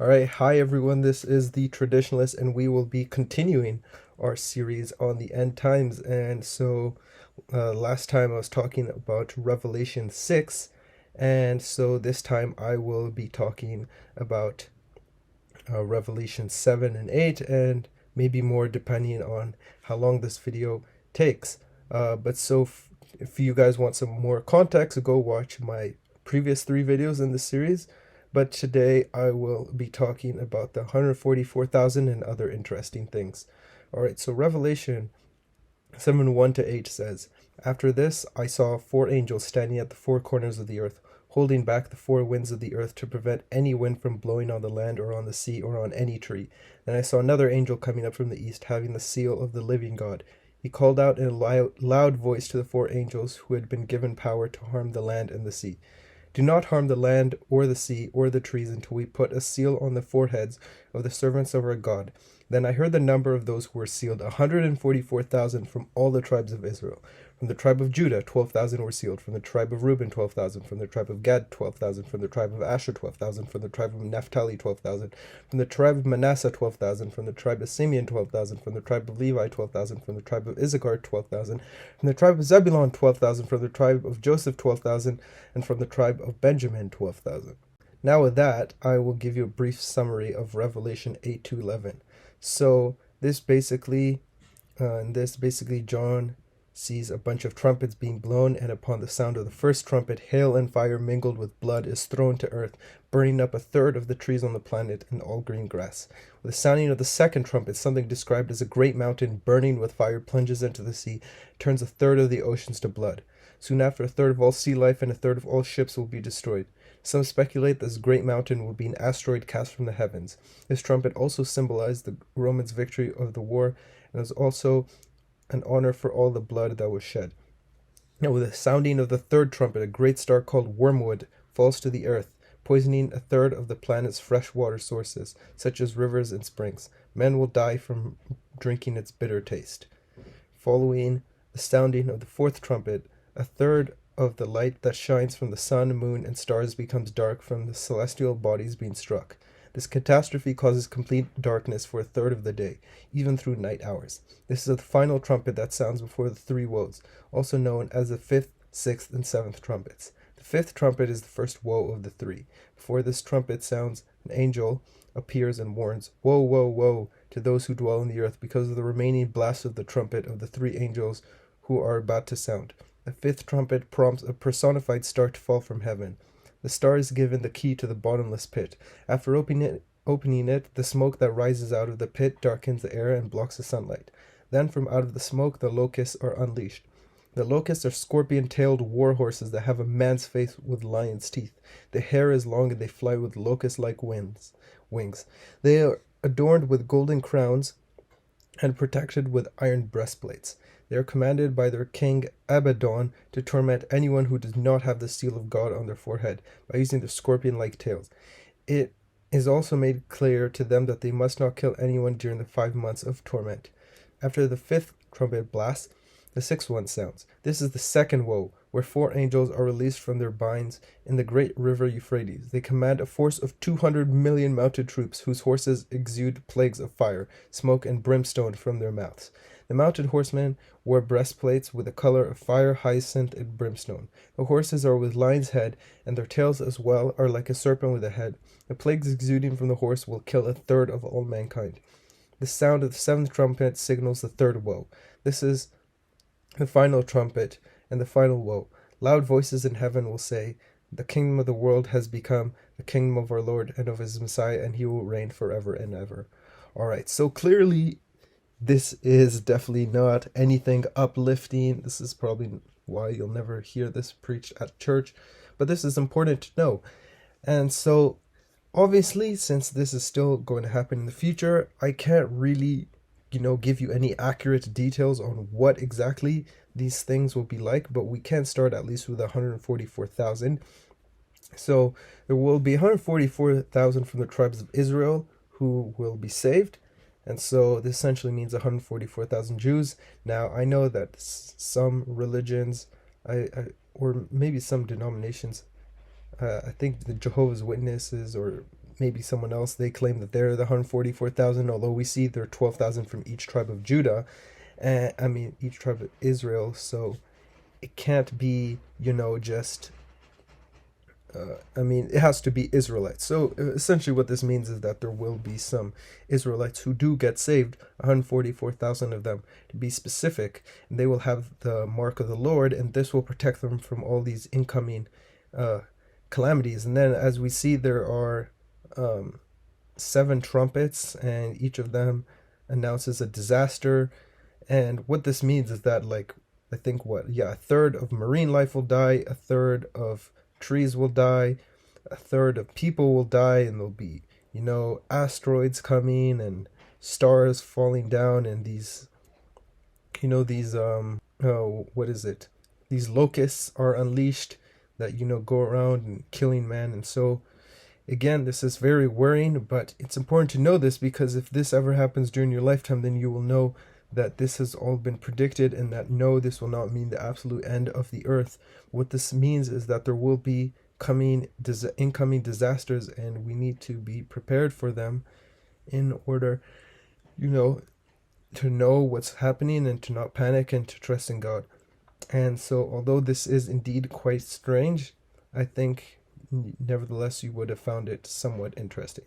All right, hi everyone. This is the Traditionalist, and we will be continuing our series on the end times. Last time I was talking about Revelation 6, and so this time I will be talking about Revelation 7 and 8, and maybe more depending on how long this video takes. If you guys want some more context, go watch my previous three videos in the series. But today I will be talking about the 144,000 and other interesting things. All right, so Revelation 7 1 to 8 says, "After this I saw four angels standing at the four corners of the earth, holding back the four winds of the earth to prevent any wind from blowing on the land or on the sea or on any tree. Then I saw another angel coming up from the east, having the seal of the living God. He called out in a loud voice to the four angels who had been given power to harm the land and the sea. 'Do not harm the land or the sea or the trees until we put a seal on the foreheads of the servants of our God.' Then I heard the number of those who were sealed, 144,000 from all the tribes of Israel. From the tribe of Judah, 12,000 were sealed. From the tribe of Reuben, 12,000. From the tribe of Gad, 12,000. From the tribe of Asher, 12,000. From the tribe of Naphtali, 12,000. From the tribe of Manasseh, 12,000. From the tribe of Simeon, 12,000. From the tribe of Levi, 12,000. From the tribe of Issachar, 12,000. From the tribe of Zebulun, 12,000. From the tribe of Joseph, 12,000. And from the tribe of Benjamin, 12,000. Now with that, I will give you a brief summary of Revelation 8 to 11. So in this basically John sees a bunch of trumpets being blown, and upon the sound of the first trumpet, hail and fire mingled with blood is thrown to earth, burning up a third of the trees on the planet and all green grass. With the sounding of the second trumpet, something described as a great mountain burning with fire plunges into the sea, turns a third of the oceans to blood. Soon after, a third of all sea life and a third of all ships will be destroyed. Some speculate this great mountain will be an asteroid cast from the heavens. This trumpet also symbolized the Romans' victory of the war, and was also an honor for all the blood that was shed. Now, with the sounding of the third trumpet, a great star called wormwood falls to the earth, poisoning a third of the planet's fresh water sources, such as rivers and springs. Men will die from drinking its bitter taste. Following the sounding of the fourth trumpet, a third of the light that shines from the sun, moon, and stars becomes dark from the celestial bodies being struck. This catastrophe causes complete darkness for a third of the day, even through night hours. This is the final trumpet that sounds before the three woes, also known as the fifth, sixth, and seventh trumpets. The fifth trumpet is the first woe of the three. Before this trumpet sounds, an angel appears and warns, "Woe, woe, woe to those who dwell on the earth, because of the remaining blast of the trumpet of the three angels who are about to sound." The fifth trumpet prompts a personified star to fall from heaven. The star is given the key to the bottomless pit. After opening it, the smoke that rises out of the pit darkens the air and blocks the sunlight. Then from out of the smoke the locusts are unleashed. The locusts are scorpion-tailed war horses that have a man's face with lion's teeth. The hair is long and they fly with locust-like wings. They are adorned with golden crowns and protected with iron breastplates. They are commanded by their king Abaddon to torment anyone who does not have the seal of God on their forehead by using their scorpion-like tails. It is also made clear to them that they must not kill anyone during the 5 months of torment. After the fifth trumpet blasts, the sixth one sounds. This is the second woe, where four angels are released from their binds in the great river Euphrates. They command a force of 200 million mounted troops, whose horses exude plagues of fire, smoke, and brimstone from their mouths. The mounted horsemen wore breastplates with the color of fire, hyacinth, and brimstone. The horses are with lion's head, and their tails as well are like a serpent with a head. The plagues exuding from the horse will kill a third of all mankind. The sound of the seventh trumpet signals the third woe. This is the final trumpet and the final woe. Loud voices in heaven will say, "The kingdom of the world has become the kingdom of our Lord and of his Messiah, and he will reign forever and ever." All right, so clearly this is definitely not anything uplifting. This is probably why you'll never hear this preached at church, but this is important to know. And so, obviously, since this is still going to happen in the future, I can't really, give you any accurate details on what exactly these things will be like, but we can start at least with 144,000. So, there will be 144,000 from the tribes of Israel who will be saved. And so this essentially means 144,000 Jews. Now, I know that some religions, or maybe some denominations, I think the Jehovah's Witnesses or maybe someone else, they claim that they're the 144,000, although we see there are 12,000 from each tribe of Judah, and I mean each tribe of Israel. So it can't be, just I mean, it has to be Israelites. So essentially, what this means is that there will be some Israelites who do get saved, 144,000 of them to be specific, and they will have the mark of the Lord, and this will protect them from all these incoming calamities. And then, as we see, there are 7 trumpets, and each of them announces a disaster. And what this means is that, like, I think a third of marine life will die, a third of trees will die, a third of people will die, and there'll be, asteroids coming and stars falling down, and these, what is it? These locusts are unleashed that, go around and killing man. And so, again, this is very worrying, but it's important to know this, because if this ever happens during your lifetime, then you will know that this has all been predicted, and that no, this will not mean the absolute end of the earth. What this means is that there will be incoming disasters, and we need to be prepared for them in order, to know what's happening and to not panic and to trust in God. And so, although this is indeed quite strange, I think nevertheless you would have found it somewhat interesting.